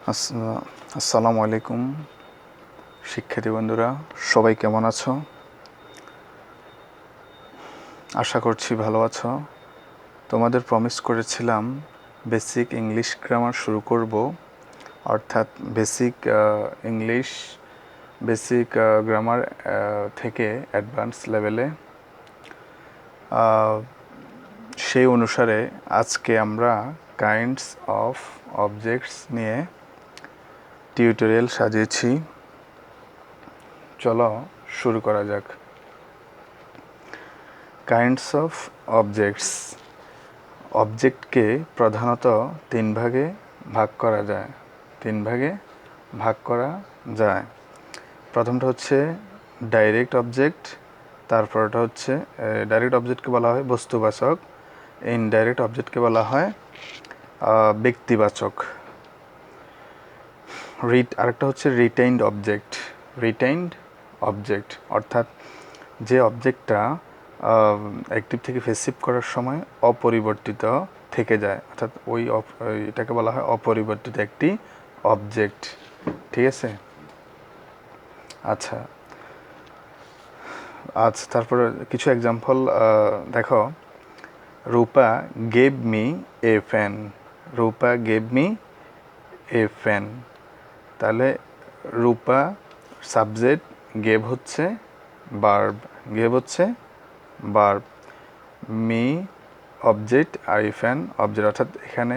আসসালামু আলাইকুম শিক্ষার্থী বন্ধুরা, সবাই কেমন আছো? আশা করছি ভালো আছো। তোমাদের প্রমিস করেছিলাম বেসিক ইংলিশ গ্রামার শুরু করব, অর্থাৎ বেসিক গ্রামার থেকে অ্যাডভান্স লেভেলে। সেই অনুসারে আজকে আমরা কাইন্ডস অফ অবজেক্টস নিয়ে টিউটোরিয়াল সাজিয়েছি। চলো শুরু করা যাক। Kinds of objects. অবজেক্টকে প্রধানত তিন ভাগে ভাগ করা যায়। প্রথমটা হচ্ছে ডাইরেক্ট অবজেক্ট, তারপরটা হচ্ছে ডাইরেক্ট অবজেক্টকে বলা হয় বস্তুবাচক, ইনডাইরেক্ট অবজেক্টকে বলা হয় ব্যক্তিবাচক। আরেকটা হচ্ছে রিটেইনড অবজেক্ট, অর্থাৎ যে অবজেক্টটা অ্যাক্টিভ থেকে প্যাসিভ করার সময় অপরিবর্তিত থেকে যায়, অর্থাৎ এটাকে বলা হয় অপরিবর্তিত একটি অবজেক্ট। ঠিক আছে? আচ্ছা, তারপরে কিছু এক্সাম্পল দেখো। রূপা গেভ মি এ ফ্যান। তাহলে রূপা সাবজেক্ট, গেভ হচ্ছে ভার্ব, মি অবজেক্ট আর এ ফ্যান অবজেক্ট, অর্থাৎ এখানে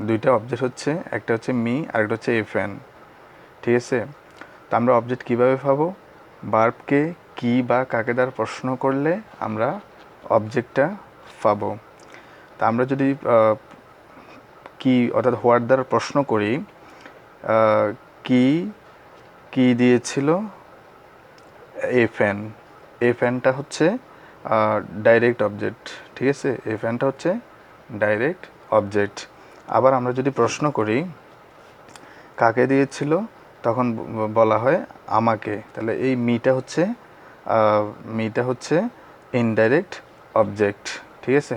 দুইটা অবজেক্ট হচ্ছে, একটা হচ্ছে মি আর একটা হচ্ছে এ ফ্যান। ঠিক আছে? তো আমরা অবজেক্ট কীভাবে পাবো? ভার্বকে কি বা কাকে দ্বারা প্রশ্ন করলে আমরা অবজেক্টটা পাবো। তা আমরা যদি কি অর্থাৎ হোয়াট দ্বারা প্রশ্ন করি, কি দিয়েছিল? এ ফ্যানটা হচ্ছে ডাইরেক্ট অবজেক্ট। ঠিক আছে? এ ফ্যানটা হচ্ছে ডাইরেক্ট অবজেক্ট। আবার আমরা যদি প্রশ্ন করি কাকে দিয়েছিল, তখন বলা হয় আমাকে। তাহলে এই মিটা হচ্ছে ইনডাইরেক্ট অবজেক্ট। ঠিক আছে?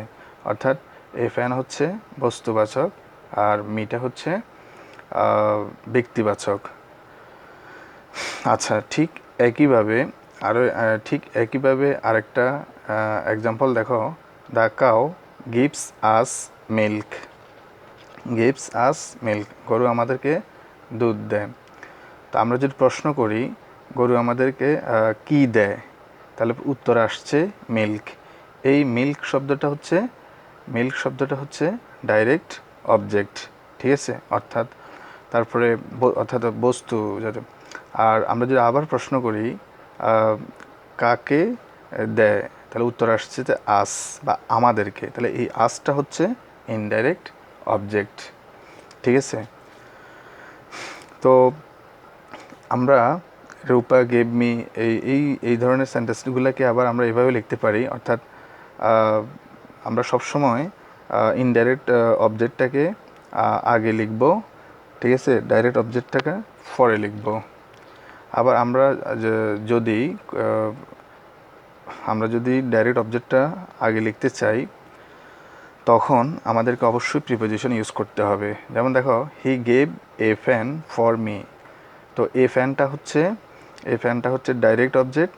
অর্থাৎ এ ফ্যান হচ্ছে বস্তুবাচক আর মিটা হচ্ছে ব্যক্তিবাচক। আচ্ছা, ঠিক একইভাবে আরেকটা এক্সাম্পল দেখো। The cow gives us milk. গরু আমাদেরকে দুধ দেয়। তা আমরা যদি প্রশ্ন করি গরু আমাদেরকে কি দেয়, তাহলে উত্তর আসছে মিল্ক। এই মিল্ক শব্দটা হচ্ছে ডাইরেক্ট অবজেক্ট। ঠিক আছে? অর্থাৎ বস্তু যাতে। আর আমরা যদি আবার প্রশ্ন করি কাকে দেয়, তাহলে উত্তর আসছে যে আস বা আমাদেরকে। তাহলে এই আসটা হচ্ছে ইনডাইরেক্ট অবজেক্ট। ঠিক আছে? তো আমরা রূপা গেভ মি এই ধরনের সেন্টেন্সগুলোকে আবার আমরা এভাবে লিখতে পারি, অর্থাৎ আমরা সবসময় ইনডাইরেক্ট অবজেক্টটাকে আগে লিখব। ঠিক আছে? ডাইরেক্ট অবজেক্টটাকে পরে লিখব। আবার আমরা যদি ডাইরেক্ট অবজেক্টটা আগে লিখতে চাই, তখন আমাদেরকে অবশ্যই প্রিপোজিশন ইউজ করতে হবে। যেমন দেখো, he gave a fan for me. তো এ ফ্যানটা হচ্ছে ডাইরেক্ট অবজেক্ট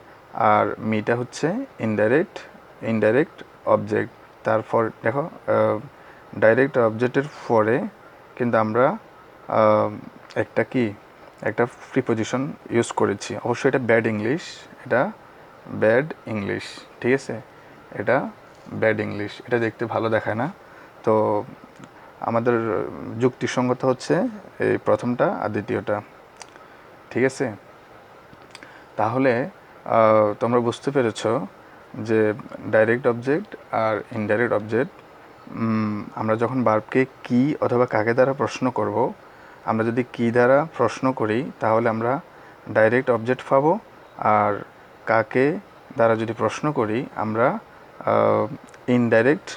আর মিটা হচ্ছে ইনডাইরেক্ট অবজেক্ট। তারপর দেখো, ডাইরেক্ট অবজেক্টের পরে কিন্তু আমরা একটা প্রিপোজিশন ইউজ করেছি। অবশ্যই এটা ব্যাড ইংলিশ। ঠিক আছে? এটা ব্যাড ইংলিশ, এটা দেখতে ভালো দেখায় না। তো আমাদের যুক্তিসঙ্গত হচ্ছে এই প্রথমটা আর দ্বিতীয়টা। ঠিক আছে? তাহলে তোমরা বুঝতে পেরেছ যে ডাইরেক্ট অবজেক্ট আর ইনডাইরেক্ট অবজেক্ট, আমরা যখন ভার্বকে কি অথবা কাকে দ্বারা প্রশ্ন করব, আমরা যদি কি দ্বারা প্রশ্ন করি তাহলে আমরা ডাইরেক্ট অবজেক্ট পাবো, আর কাকে দ্বারা যদি প্রশ্ন করি আমরা ইনডাইরেক্ট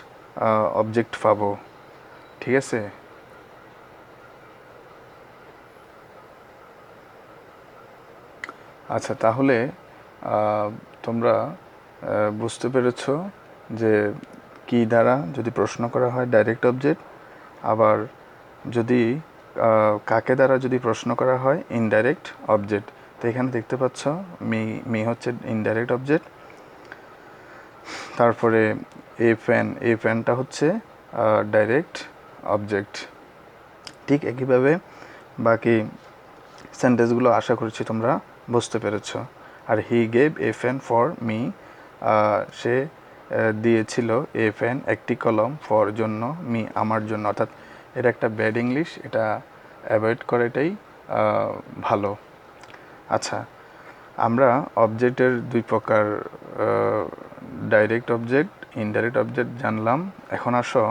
অবজেক্ট পাবো। ঠিক আছে? আচ্ছা, তাহলে তোমরা বুঝতে পেরেছ যে কি দ্বারা যদি প্রশ্ন করা হয় ডাইরেক্ট অবজেক্ট, আবার যদি কাকে দ্বারা যদি প্রশ্ন করা হয়, ইনডাইরেক্ট অবজেক্ট। তো এখানে দেখতে পাচ্ছ মি হচ্ছে ইনডাইরেক্ট অবজেক্ট। তারপরে এ ফ্যানটা হচ্ছে ডাইরেক্ট অবজেক্ট। ঠিক একইভাবে বাকি সেন্টেন্সগুলো আশা করছি তোমরা বুঝতে পেরেছ। আর he gave a fan for me, সে দিয়েছিল এ ফ্যান একটি কলম, ফর জন্য, মি আমার জন্য। অর্থাৎ এটা একটা ব্যাড ইংলিশ, এটা অ্যাভয়েড করাটাই ভালো। আচ্ছা, আমরা অবজেক্টের দুই প্রকার, ডাইরেক্ট অবজেক্ট, ইনডাইরেক্ট অবজেক্ট জানলাম। এখন আসো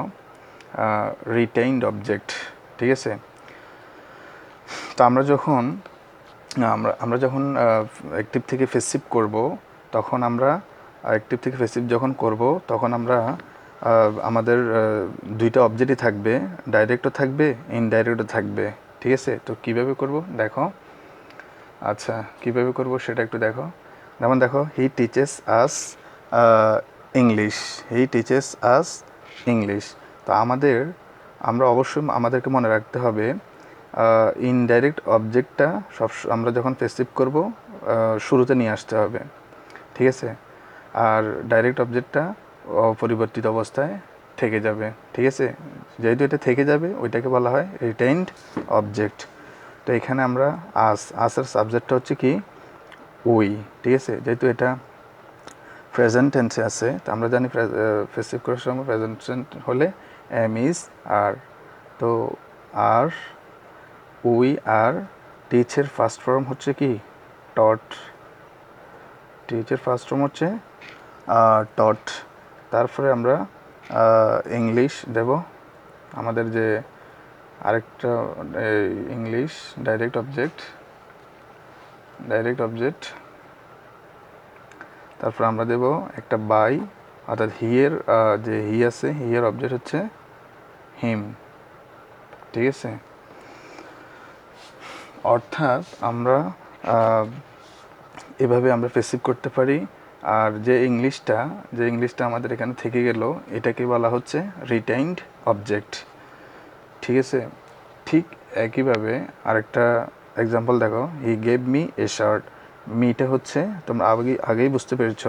রিটেইনড অবজেক্ট। ঠিক আছে, তো আমরা যখন অ্যাক্টিভ থেকে প্যাসিভ করব, তখন আমরা অ্যাক্টিভ থেকে প্যাসিভ যখন করব, তখন আমরা আমাদের দুইটা অবজেক্টই থাকবে, ডাইরেক্টও থাকবে, ইনডাইরেক্টও থাকবে। ঠিক আছে, তো কীভাবে করব দেখো। আচ্ছা, কীভাবে করব সেটা একটু দেখো। যেমন দেখো, he teaches us English, he teaches us English. তো আমরা অবশ্যই আমাদেরকে মনে রাখতে হবে ইনডাইরেক্ট অবজেক্টটা আমরা যখন প্যাসিভ করব শুরুতে নিয়ে আসতে হবে। ঠিক আছে, আর ডাইরেক্ট অবজেক্টটা অপরিবর্তিত অবস্থায় থেকে যাবে। ঠিক আছে, যেহেতু এটা থেকে যাবে, ওইটাকে বলা হয় রিটেইনড অবজেক্ট। তো এখানে আমরা আসের সাবজেক্টটা হচ্ছে কি, উই। ঠিক আছে, যেহেতু এটা প্রেজেন্ট টেন্সে আছে, তো আমরা জানি প্যাসিভ করার সময় প্রেজেন্ট টেন্স হলে এম ইজ আর। তো আর, উই আর, টিচের ফার্স্ট ফর্ম হচ্ছে কি, টট। টিচের ফার্স্ট ফর্ম হচ্ছে টট। তারপরে আমরা ইংলিশ দেব, আমাদের যে আরেকটা ইংলিশ ডাইরেক্ট অবজেক্ট। তারপর আমরা দেব একটা বাই, অর্থাৎ হিয়ের যে হি আছে, হিয়ের অবজেক্ট হচ্ছে হিম। ঠিক আছে, অর্থাৎ আমরা এভাবে আমরা প্যাসিভ করতে পারি। আর যে ইংলিশটা আমাদের এখানে থেকে গেল, এটাকে বলা হচ্ছে রিটেইনড অবজেক্ট। ঠিক আছে, ঠিক একইভাবে আরেকটা এক্সাম্পল দেখো, he gave me a shirt. মিটা হচ্ছে, তোমরা আগেই বুঝতে পেরেছ,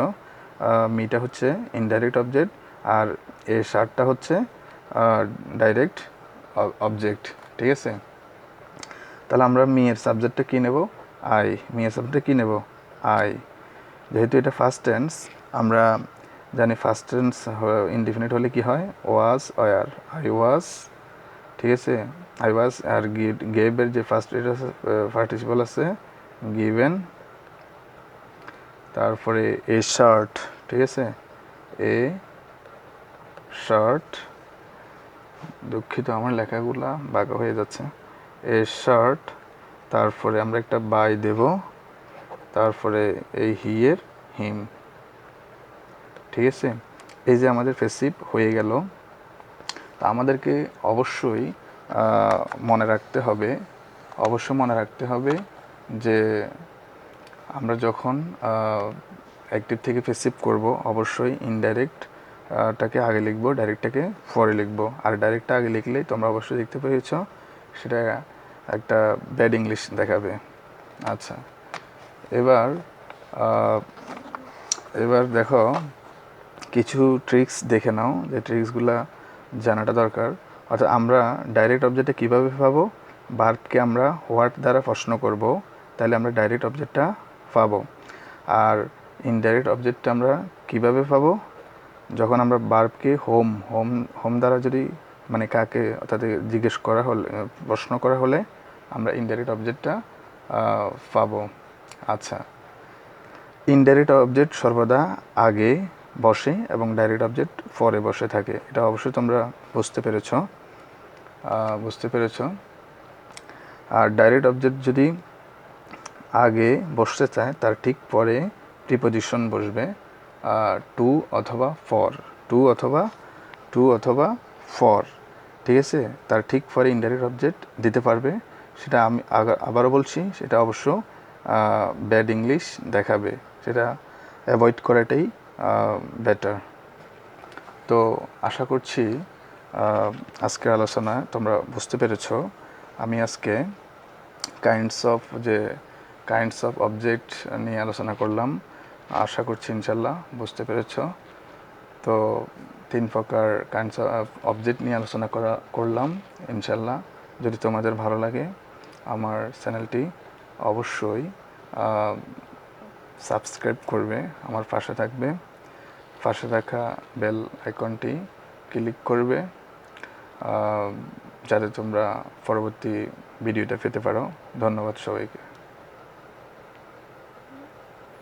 মিটা হচ্ছে ইনডাইরেক্ট অবজেক্ট, আর এ শার্টটা হচ্ছে ডাইরেক্ট অবজেক্ট। ঠিক আছে, তাহলে আমরা মিয়ের সাবজেক্টটা কী নেব, আই। মিয়ের সাবজেক্টটা কী নেব, আই। যেহেতু এটা ফার্স্ট টেন্স, আমরা জানি ফার্স্ট টেন্স ইনডিফিনিট হলে কি হয়, ওয়াজ, ওয়ার। I was. ঠিক আছে, আই ওয়াজ। আর গেভের যে ফার্স্ট পার্টিসিপল আছে, গিভেন। তারপরে এ শার্ট। ঠিক আছে, এ শার্ট। দুঃখিত, আমার লেখাগুলা বাঁকা হয়ে যাচ্ছে। এ শার্ট। তারপরে আমরা একটা বাই দেব, তারপরে এই হিয়ের হিম। ঠিক আছে, এই যে আমাদের প্যাসিভ হয়ে গেল। আমাদেরকে অবশ্যই মনে রাখতে হবে যে আমরা যখন অ্যাক্টিভ থেকে প্যাসিভ করব, অবশ্যই ইনডাইরেক্টটাকে আগে লিখব, ডাইরেক্টটাকে পরে লিখব। আর ডাইরেক্টটা আগে লিখলেই তোমরা অবশ্যই দেখতে পেয়েছ সেটা একটা ব্যাড ইংলিশ দেখাবে। আচ্ছা, এবার দেখো, কিছু ট্রিক্স দেখে নাও, যে ট্রিক্সগুলা জানাটা দরকার। অর্থাৎ আমরা ডাইরেক্ট অবজেক্টটা কীভাবে পাবো, ভার্বকে আমরা হোয়াট দ্বারা প্রশ্ন করব, তাহলে আমরা ডাইরেক্ট অবজেক্টটা পাবো। আর ইনডাইরেক্ট অবজেক্টটা আমরা কীভাবে পাবো, যখন আমরা ভার্বকে হোম দ্বারা যদি, মানে কাকে, অর্থাৎ জিজ্ঞেস করা হলে, প্রশ্ন করা হলে আমরা ইনডাইরেক্ট অবজেক্টটা পাবো। আচ্ছা, ইনডাইরেক্ট অবজেক্ট সর্বদা আগে বসে এবং ডাইরেক্ট অবজেক্ট পরে বসে থাকে, এটা অবশ্যই তোমরা বুঝতে পেরেছ। আর ডাইরেক্ট অবজেক্ট যদি আগে বসতে চায়, তার ঠিক পরে প্রিপোজিশন বসবে টু অথবা ফর। ঠিক আছে, তার ঠিক পরে ইনডাইরেক্ট অবজেক্ট দিতে পারবে। সেটা আমি আবারও বলছি, সেটা অবশ্য ব্যাড ইংলিশ দেখাবে, সেটা অ্যাভয়েড করাটাই বেটার। তো আশা করছি আজকের আলোচনা তোমরা বুঝতে পেরেছ। আমি আজকে কাইন্ডস অফ অবজেক্ট নিয়ে আলোচনা করলাম। আশা করছি ইনশাল্লাহ বুঝতে পেরেছ। তো 3 প্রকার কাইন্ডস অফ অবজেক্ট নিয়ে আলোচনা করলাম ইনশাল্লাহ। যদি তোমাদের ভালো লাগে আমার চ্যানেলটি অবশ্যই সাবস্ক্রাইব করবে, আমার পাশে থাকবে, পাশে থাকা বেল আইকনটি ক্লিক করবে যাতে তোমরা পরবর্তী ভিডিওটা পেতে পারো। ধন্যবাদ সবাইকে।